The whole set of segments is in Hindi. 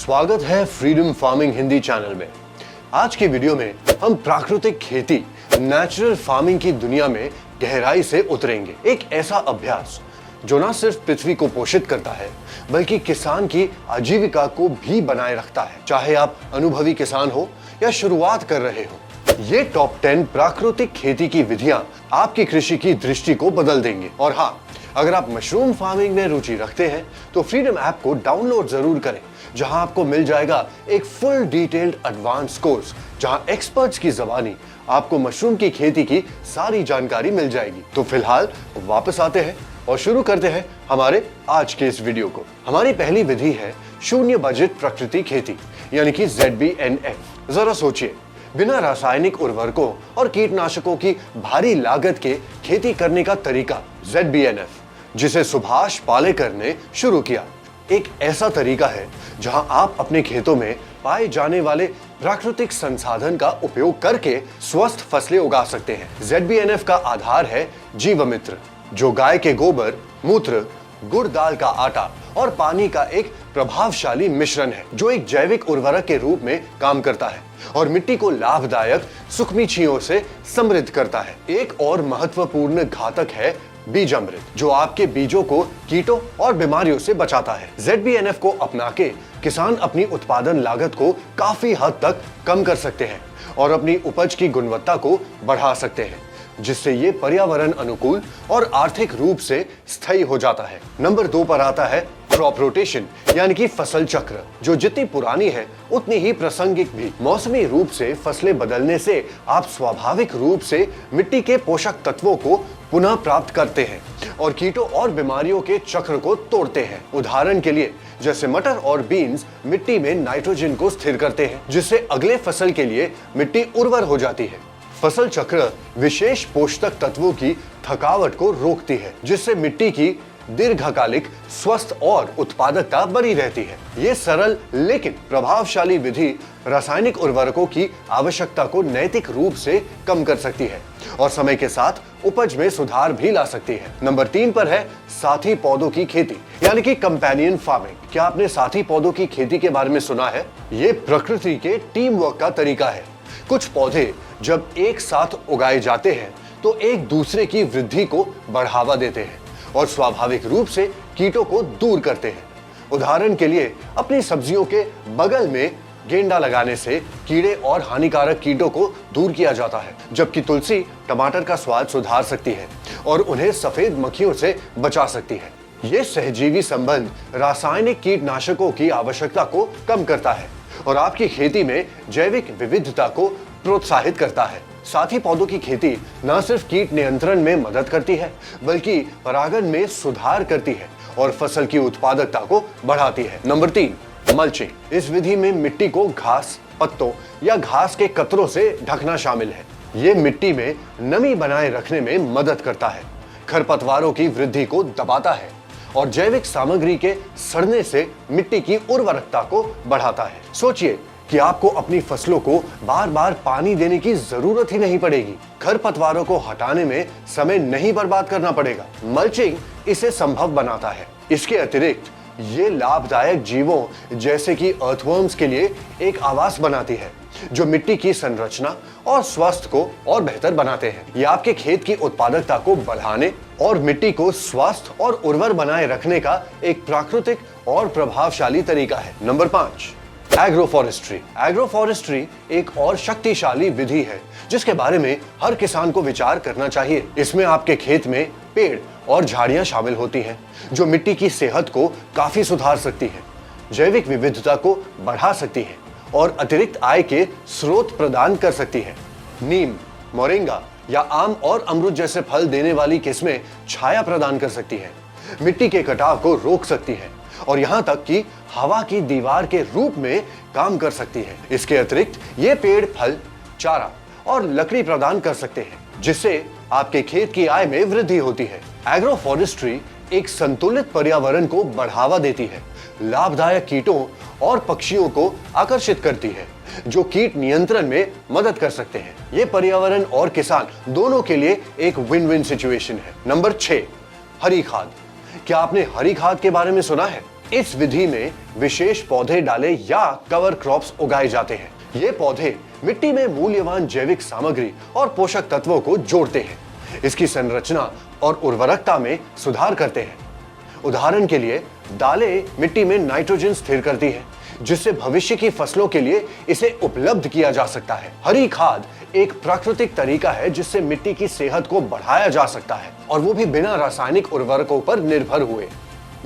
स्वागत है फ्रीडम फार्मिंग हिंदी चैनल में। आज की वीडियो में हम प्राकृतिक खेती नेचुरल फार्मिंग की दुनिया में गहराई से उतरेंगे। एक ऐसा अभ्यास जो न सिर्फ पृथ्वी को पोषित करता है बल्कि किसान की आजीविका को भी बनाए रखता है, चाहे आप अनुभवी किसान हो या शुरुआत कर रहे हो। ये टॉप 10 प्राकृतिक खेती की विधियां आपकी कृषि की दृष्टि को बदल देंगे। और हाँ, अगर आप मशरूम फार्मिंग में रुचि रखते हैं तो फ्रीडम ऐप को डाउनलोड जरूर करें, जहां आपको मिल जाएगा एक फुल डिटेल्ड एडवांस कोर्स, जहां एक्सपर्ट्स की ज़बानी आपको मशरूम की खेती की सारी जानकारी मिल जाएगी। तो फिलहाल वापस आते हैं और शुरू करते हैं हमारे आज के इस वीडियो को। हमारी पहली विधि है शून्य बजट प्रकृति खेती, यानी कि ZBNF। जरा सोचिए, बिना रासायनिक उर्वरकों और कीटनाशकों की भारी लागत के खेती करने का तरीका ZBNF, जिसे सुभाष पालेकर ने शुरू किया, एक ऐसा तरीका है जहां आप अपने खेतों में पाए जाने वाले प्राकृतिक संसाधन का उपयोग करके स्वस्थ फसलें उगा सकते हैं। ZBNF का आधार है जीवामृत, जो गाय के गोबर, मूत्र, गुड़ दाल का आटा और पानी का एक प्रभावशाली मिश्रण है, जो एक जैविक उर्वरक के रूप में काम करता है और मिट्टी को लाभदायक सूक्ष्मजीवों से समृद्ध करता है। एक और महत्वपूर्ण घटक है बीजामृत, जो आपके बीजों को कीटों और बीमारियों से बचाता है। ZBNF को अपना के किसान अपनी उत्पादन लागत को काफी हद तक कम कर सकते हैं और अपनी उपज की गुणवत्ता को बढ़ा सकते हैं, जिससे ये पर्यावरण अनुकूल और आर्थिक रूप से स्थायी हो जाता है। नंबर 2 पर आता है क्रॉप रोटेशन, यानी कि फसल चक्र, जो जितनी पुरानी है उतनी ही प्रासंगिक भी। मौसमी रूप से फसलें बदलने से आप स्वाभाविक रूप से मिट्टी के पोषक तत्वों को पुनः प्राप्त करते हैं और कीटों और बीमारियों के चक्र को तोड़ते हैं। उदाहरण के लिए, जैसे मटर और बीन्स मिट्टी में नाइट्रोजन को स्थिर करते हैं, जिससे अगले फसल के लिए मिट्टी उर्वर हो जाती है। फसल चक्र विशेष पोषक तत्वों की थकावट को रोकती है, जिससे मिट्टी की दीर्घकालिक स्वस्थ और उत्पादकता बनी रहती है। ये सरल लेकिन प्रभावशाली विधि रासायनिक उर्वरकों की आवश्यकता को नैतिक रूप से कम कर सकती है और समय के साथ उपज में सुधार भी ला सकती है। नंबर 3 पर है साथी पौधों की खेती, यानी कि कंपेनियन फार्मिंग। क्या आपने साथी पौधों की खेती के बारे में सुना है? ये प्रकृति के टीम वर्क का तरीका है। कुछ पौधे जब एक साथ उगाए जाते हैं तो एक दूसरे की वृद्धि को बढ़ावा देते हैं और स्वाभाविक रूप से कीटों को दूर करते हैं। उदाहरण के लिए, अपनी सब्जियों के बगल में गेंडा लगाने से कीड़े और हानिकारक कीटों को दूर किया जाता है, जबकि तुलसी टमाटर का स्वाद सुधार सकती है और उन्हें सफेद मक्खियों से बचा सकती है। ये सहजीवी संबंध रासायनिक कीटनाशकों की आवश्यकता को कम करता है और आपकी खेती में जैविक विविधता को प्रोत्साहित करता है। साथी पौधों की खेती न सिर्फ कीट नियंत्रण में मदद करती है बल्कि परागण में सुधार करती है और फसल की उत्पादकता को बढ़ाती है। Number 3, mulching. इस विधि में मिट्टी को घास, पत्तों या घास के कतरों से ढकना शामिल है। ये मिट्टी में नमी बनाए रखने में मदद करता है, खरपतवारों की वृद्धि को दबाता है और जैविक सामग्री के सड़ने से मिट्टी की उर्वरकता को बढ़ाता है। सोचिए कि आपको अपनी फसलों को बार बार पानी देने की जरूरत ही नहीं पड़ेगी। खरपतवारों को हटाने में समय नहीं बर्बाद करना पड़ेगा। मल्चिंग इसे संभव बनाता है। इसके अतिरिक्त ये लाभदायक जीवों जैसे कि अर्थवर्म्स के लिए एक आवास बनाती है, जो मिट्टी की संरचना और स्वास्थ्य को और बेहतर बनाते हैं। ये आपके खेत की उत्पादकता को बढ़ाने और मिट्टी को स्वस्थ और उर्वर बनाए रखने का एक प्राकृतिक और प्रभावशाली तरीका है। Number 5, agroforestry. एग्रोफॉरेस्ट्री एक और शक्तिशाली विधि है जिसके बारे में हर किसान को विचार करना चाहिए। इसमें आपके खेत में पेड़ और झाड़ियां शामिल होती हैं, जो मिट्टी की सेहत को काफी सुधार सकती है, जैविक विविधता को बढ़ा सकती है और अतिरिक्त आय के स्रोत प्रदान कर सकती है। नीम, मोरिंगा या आम और अमरूद जैसे फल देने वाली किस्में छाया प्रदान कर सकती है, मिट्टी के कटाव को रोक सकती है और यहाँ तक कि हवा की दीवार के रूप में काम कर सकती है। इसके अतिरिक्त ये पेड़ फल, चारा और लकड़ी प्रदान कर सकते हैं, जिससे आपके खेत की आय में वृद्धि होती है। एग्रोफॉरेस्ट्री एक संतुलित पर्यावरण को बढ़ावा देती है, लाभदायक कीटों और पक्षियों को आकर्षित करती है, जो कीट नियंत्रण में मदद कर सकते हैं। ये पर्यावरण और किसान दोनों के लिए एक विन विन सिचुएशन है। नंबर 6, हरी खाद। क्या आपने हरी खाद के बारे में सुना है? इस विधि में विशेष पौधे डाले या कवर क्रॉप्स उगाए जाते हैं। ये पौधे मिट्टी में मूल्यवान जैविक सामग्री और पोषक तत्वों को जोड़ते हैं, इसकी संरचना और उर्वरकता में सुधार करते हैं। उदाहरण के लिए दालें मिट्टी में नाइट्रोजन स्थिर करती है, जिससे भविष्य की फसलों के लिए इसे उपलब्ध किया जा सकता है। हरी खाद एक प्राकृतिक तरीका है जिससे मिट्टी की सेहत को बढ़ाया जा सकता है, और वो भी बिना रासायनिक उर्वरकों पर निर्भर हुए।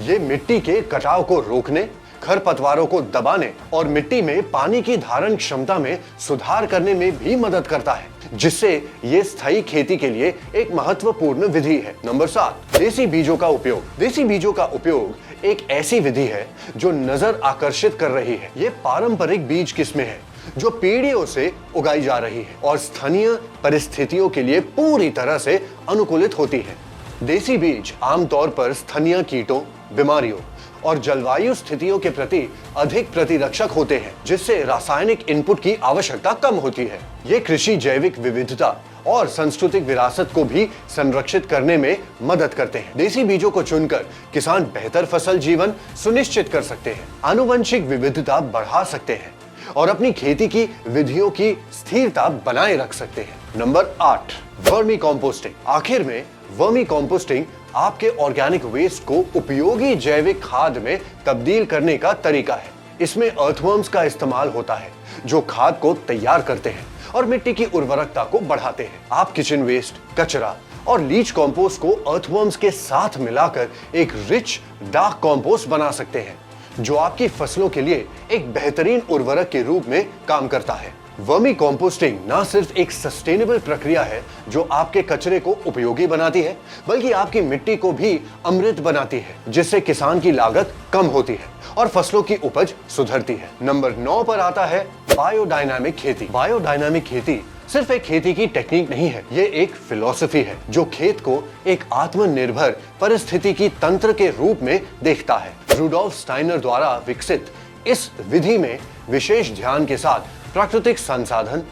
ये मिट्टी के कटाव को रोकने, खरपतवारों को दबाने और मिट्टी में पानी की धारण क्षमता में सुधार करने में भी मदद करता है, जिससे ये स्थायी खेती के लिए एक महत्वपूर्ण विधि है। नंबर 7, देसी बीजों का उपयोग। देसी बीजों का उपयोग एक ऐसी विधि है जो नजर आकर्षित कर रही है। ये पारंपरिक बीज किस्में हैं जो पीढ़ियों से उगाई जा रही है और स्थानीय परिस्थितियों के लिए पूरी तरह से अनुकूलित होती है। देसी बीज आमतौर पर स्थानीय कीटों, बीमारियों और जलवायु स्थितियों के प्रति अधिक प्रतिरक्षक होते हैं, जिससे रासायनिक इनपुट की आवश्यकता कम होती है। ये कृषि जैविक विविधता और सांस्कृतिक विरासत को भी संरक्षित करने में मदद करते हैं। देसी बीजों को चुनकर किसान बेहतर फसल जीवन सुनिश्चित कर सकते हैं, आनुवंशिक विविधता बढ़ा सकते हैं और अपनी खेती की विधियों की स्थिरता बनाए रख सकते हैं। Number 8, vermi composting. आखिर में वर्मी कॉम्पोस्टिंग आपके ऑर्गेनिक वेस्ट को उपयोगी जैविक खाद में तब्दील करने का तरीका है। इसमें अर्थवर्म्स का इस्तेमाल होता है जो खाद को तैयार करते हैं और मिट्टी की उर्वरकता को बढ़ाते हैं। आप किचन वेस्ट, कचरा और लीच कंपोस्ट को अर्थवर्म्स के साथ मिलाकर एक रिच डार्क कंपोस्ट बना सकते हैं, जो आपकी फसलों के लिए एक बेहतरीन उर्वरक के रूप में काम करता है। वर्मी कॉम्पोस्टिंग न सिर्फ एक सस्टेनेबल प्रक्रिया है जो आपके कचरे को उपयोगी बनाती है, बल्कि आपकी मिट्टी को भी अमृत बनाती है, जिससे किसान की लागत कम होती है और फसलों की उपज सुधरती है। नंबर 9 पर आता है बायोडायनामिक खेती। बायोडायनामिक खेती सिर्फ एक खेती की टेक्निक नहीं है, ये एक फिलॉसफी है जो खेत को एक आत्मनिर्भर परिस्थितिकी तंत्र के रूप में देखता है। रूडोल्फ स्टाइनर द्वारा विकसित इस विधि में विशेष ध्यान के साथ प्राकृतिक संसाधन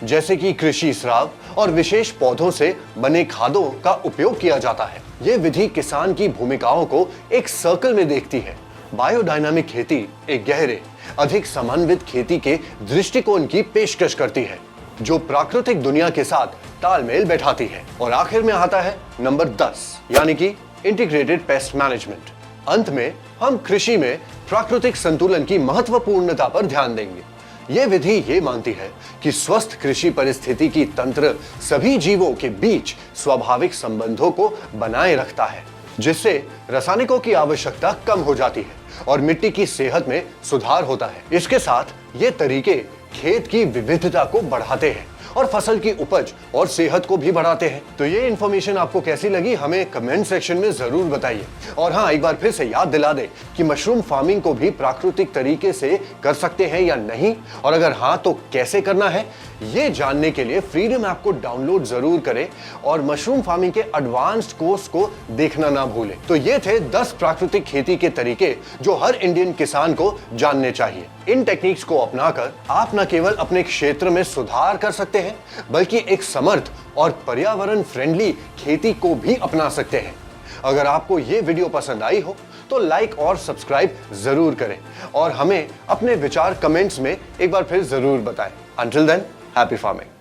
जैसे कि कृषि स्राव और विशेष पौधों से बने खादों का उपयोग किया जाता है। यह विधि किसान की भूमिकाओं को एक सर्कल में देखती है। बायोडायनामिक खेती एक गहरे, अधिक समन्वित खेती के दृष्टिकोण की पेशकश करती है, जो प्राकृतिक दुनिया के साथ तालमेल बैठाती है। और आखिर में आता है नंबर 10, यानी कि इंटीग्रेटेड पेस्ट मैनेजमेंट। अंत में हम कृषि में प्राकृतिक संतुलन की महत्वपूर्णता पर ध्यान देंगे। यह विधि ये मानती है कि स्वस्थ कृषि परिस्थितिकी तंत्र सभी जीवों के बीच स्वाभाविक संबंधों को बनाए रखता है, जिससे रासायनिकों की आवश्यकता कम हो जाती है और मिट्टी की सेहत में सुधार होता है। इसके साथ ये तरीके खेत की विविधता को बढ़ाते हैं और फसल की उपज और सेहत को भी बढ़ाते हैं। तो ये इन्फॉर्मेशन आपको कैसी लगी हमें कमेंट सेक्शन में जरूर बताइए। और हाँ, एक बार फिर से याद दिला दे कि मशरूम फार्मिंग को भी प्राकृतिक तरीके से कर सकते हैं या नहीं, और अगर हाँ तो कैसे करना है, ये जानने के लिए फ्रीडम ऐप को डाउनलोड जरूर करें और मशरूम फार्मिंग के एडवांस्ड कोर्स को देखना ना भूलें। तो ये थे 10 प्राकृतिक खेती के तरीके जो हर इंडियन किसान को जानने चाहिए। इन टेक्निक्स को अपनाकर आप न केवल अपने क्षेत्र में सुधार कर सकते हैं, बल्कि एक समर्थ और पर्यावरण फ्रेंडली खेती को भी अपना सकते हैं। अगर आपको ये वीडियो पसंद आई हो तो लाइक और सब्सक्राइब जरूर करें और हमें अपने विचार कमेंट्स में एक बार फिर जरूर बताएं। Until then, happy farming.